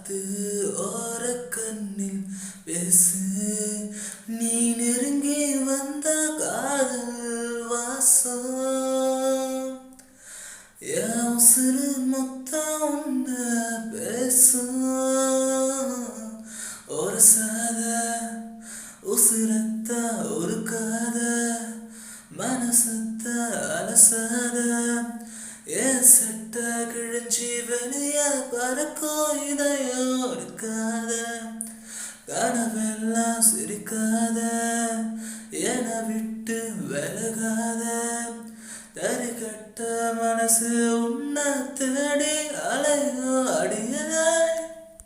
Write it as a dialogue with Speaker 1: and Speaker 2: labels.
Speaker 1: பார்த்து ஓரக்கண்ணில் பேசு. நீ நெருங்கி வந்த காதல் வாசம் என் உசுறு மொத்தம் உன்ன பேசும். ஒரு சாத உசுரத்த உருக்காத மனசத்த அலசாத என் சட்ட கிழிஞ்சி வெளிய பறக்கும் இதயம் இருக்காத. கனவெல்லாம் சிரிக்காத என்னை விட்டு விலகாத. தறி கட்ட மனசு